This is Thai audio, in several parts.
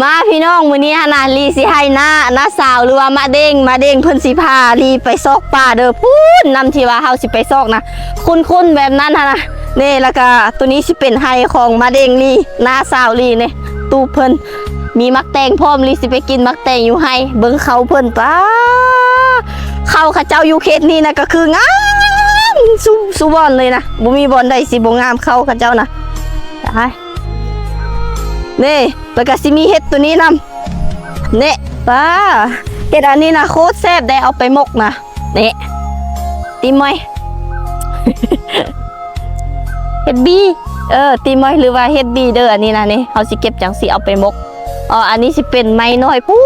มาพี่น้องมื้อนี้นะลีสิให้น้าสาวหรือว่ามาเด้งเพิ่นสิพาลีไปซอกป่าเด้อพูนนำที่ว่าเฮาสิไปซอกนะคุ้นแบบนั้นนะนี่แล้วก็ตัวนี้สิเป็นไฮของมาเด้งลีน้าสาวลีนี่ตู้เพิ่นมีมักแตงพร้อมลีสิไปกินมักแตงอยู่ให้เบิ่งเขาเพิ่นป้าเขาข้าเจ้าอยู่เขตนี้นะก็คืองามสุบอนเลยนะบ่มีบอนใดสิบ่งามเขาข้าเจ้านะได้นี่แล้วก็สิมีเห็ดตัวนี้นำเนี่ยป้าเห็ดอันนี้นะโคตรแซ่บได้เอาไปหมกนะเนี่ยตีมอย เห็ดบีตีมอยหรือว่าเห็ดบีเด้ออันนี้นะนี่เขาสิเก็บจังสิเอาไปหมกอันนี้สิเป็นไม้น้อยผู้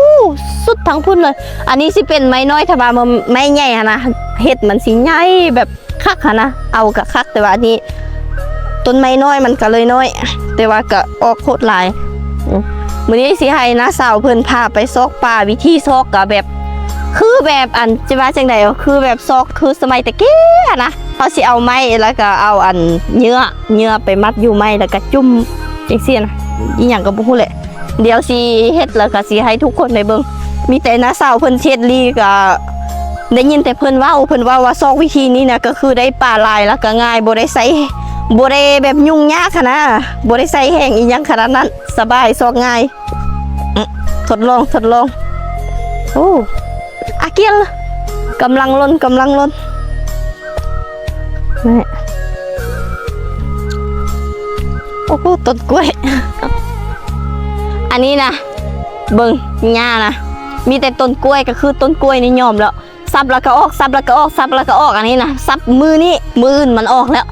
สุดทั้งพุ่นเลยอันนี้สิเป็นไม้น้อยถ้าว่ามันไม้ใหญ่นะเห็ดมันสิใหญ่แบบคักนะเอากับคักแต่ว่าอันนี้ต้นไม้น้อยมันก็เลยน้อยแต่ว่าก็ออกโคตรหลายมื้อนี้สิให้น้าสาวเพิ่นพาไปซอกป่าวิธีซอกก็แบบคือแบบอันจะว่าจังได๋คือแบบซอกคือสมัยตะกี้นะเขาสิเอาไม้แล้วก็เอาอันเนื้อไปมัดอยู่ไม้แล้วก็จุ่มจังซี่นะอีหยังก็บ่ฮู้แหละเดี๋ยวสิเฮ็ดแล้วก็สิให้ทุกคนได้เบิ่งมีแต่น้าสาวเพิ่นเฮ็ดลีก็ได้ยินแต่เพิ่นเว้าว่าซอกวิธีนี้นะก็คือได้ป่าหลายแล้วก็ง่ายบ่ได้ใส่บ่ได้แบบยุ่งยากนะบ่ได้ใส่แห้งอีหยังขนาดนั้นสบายซอกง่ายทดลองโอ้อาเกียนกำลังล้นนี่โอ้โหต้นกล้วยอันนี้นะเบิ่งหญ้านะมีแต่ต้นกล้วยก็คือต้นกล้วยนี่ยอมแล้วซับแล้วก็ออกซับแล้วก็ออกอันนี้นะซับมือนี่มืออื่นมันออกแล้ว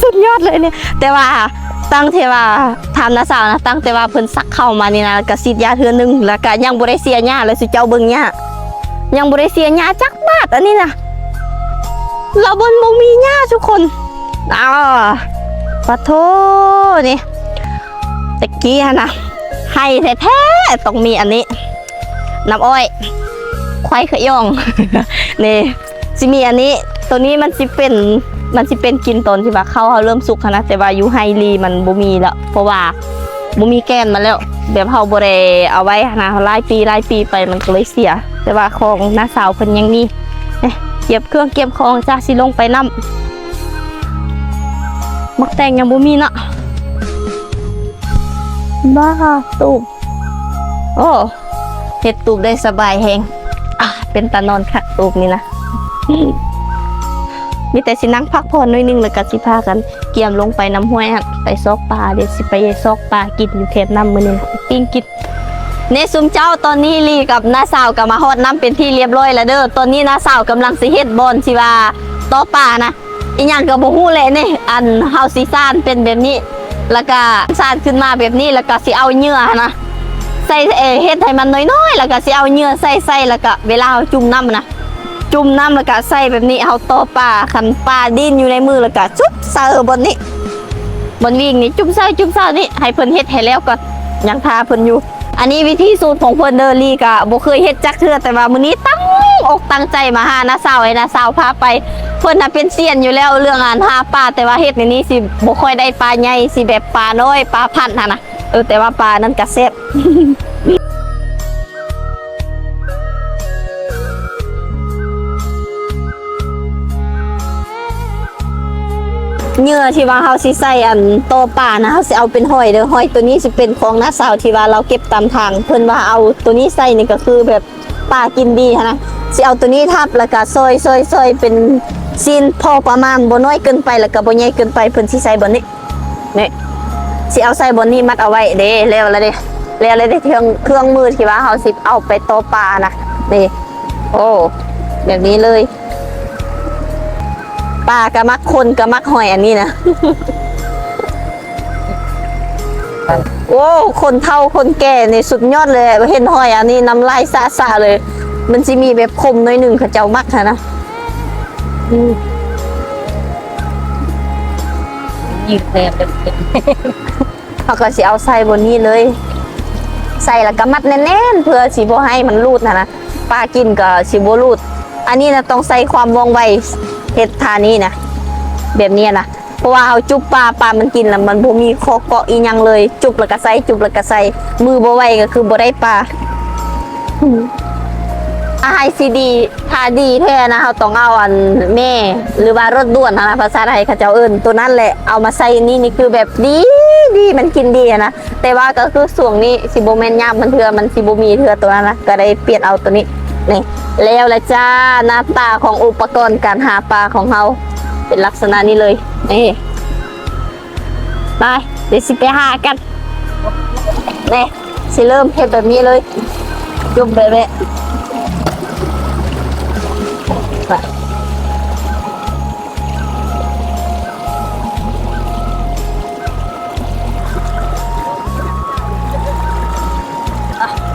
สุดยอดเลยเนี่ยแต่ว่าตั้งแต่ว่าทำน้าสาวนะตั้งแต่ว่าเพิ่นซักเข้ามานี่นะก็ฉีดยาเทื่อนึงแล้วก็ยังบ่ได้เสียหญ้าเลยสิเจ้าเบิ่งหญ้ายังบ่ได้เสียหญ้าจักบาทอันนี้นะเราบนบ่มีหญ้าทุกคนปะโถนี่ตะกี้นะให้แท้ๆต้องมีอันนี้น้ำอ้อยควายขย่อง นี่สิมีอันนี้ตัวนี้มันสิเป็นกินตอนที่ว่าเขาเริ่มสุกนะแต่ว่าอยู่ไฮรีมันบ่มีแล้วเพราะว่าบ่มีแกนมาแล้วแบบเขาบ่ได้เอาไว้นะหลายปีไปมันก็เลยเสียแต่ว่าของน้าสาวเพิ่นยังมีเก็บเครื่องเก็บของจ้าสิลงไปน้ำมักแตงยังบ่มีเนาะบ้าตูบโอ้เฮ็ดตูบได้สบายแฮงเป็นตานอนคักตูบนี่นะมีแต่สินั่งพักผ่อนหน่อยนึงแล้วก็สิพากันเกี่ยมลงไปน้ำห้วยไปซอกปลาเดี๋ยวสิไปซอกปลากินอยู่เขตน้ำมื้อนี้ปิ้งกินเนซุมเจ้าตอนนี้ลีกับน้าสาวกับมาฮอดน้ำเป็นที่เรียบร้อยแล้วเด้อตอนนี้น้าสาวกำลังสิเฮ็ดบอนสิว่าต่อปลานะอีหยังก็บ่ฮู้แหละนี่อันเฮาสิซ่านเป็นแบบนี้แล้วก็ซ่านขึ้นมาแบบนี้แล้วก็สิเอาเนื้อนะใส่เฮ็ดให้มันน้อยๆแล้วก็สิเอาเนื้อใส่แล้วก็เวลาเฮาจุ่มน้ำนะจุ่มน้ำแล้วก็ใส่แบบนี้เอาต่อปลาขันปลาดิ้นอยู่ในมือแล้วก็จุ๊บเสิร์ฟบนนี้บนวิ่งนี่จุ่มเสิร์ฟนี่ให้เพิ่นเฮ็ดให้แล้วก่อนยังทาเพิ่นอยู่อันนี้วิธีสูตรของเพิ่นเดอรี่ก็บ่เคยเฮ็ดจักเทื่อแต่ว่ามื้อนี้ตั้งอกตั้งใจมาหาน้าสาวให้น้าสาวพาไปเพิ่นน่ะเป็นเซียนอยู่แล้วเรื่องอาหาปลาแต่ว่าเฮ็ดในนี้สิบ่ค่อยได้ปลาใหญ่สิแบบปลาน้อยปลาพันธุ์นะแต่ว่าปลานั้นก็แซ่บ เนื้อที่ว่าเขาสิใส่อันโตป่านะเขาสิเอาเป็นหอยเด้อหอยตัวนี้สิเป็นของน้าสาวที่ว่าเราเก็บตามทางเพิ่นว่าเอาตัวนี้ใส่นี่ก็คือแบบป่ากินดีนะสิเอาตัวนี้ทับแล้วก็ซอยเป็นซีนพอประมาณบ่น้อยเกินไปแล้วก็บ่ใหญ่เกินไปเพิ่นสิใส่บนนี้นี่สิเอาใส่บนนี้มัดเอาไว้เด้แล้วได้เครื่องมือที่ว่าเขาสิเอาไปโตป่านะนี่โอ้แบบนี้เลยปลากระมักคนกระมักหอยอันนี้นะ โอ้คนเฒ่าคนแก่ในสุดยอดเลยเห็นหอยอันนี้น้ำลายสะเลยมันจะมีแบบคมน้อยหนึ่งเขาเจ้ามักนะยืดแรงเลย เขาก็สิเอาใส่บนนี้เลยใส่แล้วก็มัดแน่นๆเพื่อสิบ่ให้มันรูดนะปลากินก็สิบ่รูดอันนี้นะต้องใส่ความว่องไวเฮ็ดทานี้นะแบบนี้นะเพราะ ราะว่าเขาจุบปลามันกินแล้วมันบ่มีคอเกาะอีหยังเลย จุบแล้วก็ใส่จุบแล้วก็ใส่มือบ่ไหวก็คือบ่ได้ปลาอาหารซีดีถ้าดีแท้นะเขาต้องเอาอันแม่หรือว่ารถด่วนนะภาษาไทยเขาเจ้าเอิ้นตัวนั้นแหละเอามาใส่นี่คือแบบดีมันกินดีอะนะแต่ว่าก็คือส่วงนี้สิบ่แม่นยามมันเถื่อมันสิบ่มีเถื่อตัวนั้นนะก็ได้เปลี่ยนเอาตัวนี้นี่แล้วละจ้าหน้าตาของอุปกรณ์การหาปลาของเราเป็นลักษณะนี้เลยนี่ไปเดี๋ยวสิไปหากันนี่สิเริ่มเฮ็ดแบบนี้เลยจุ่มแบบนี้ไป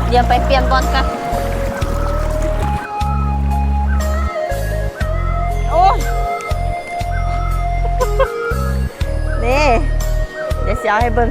เดี๋ยวไปเปลี่ยนบอลกันโอ้นี่เดี๋ยวเสียให้เบิ่ง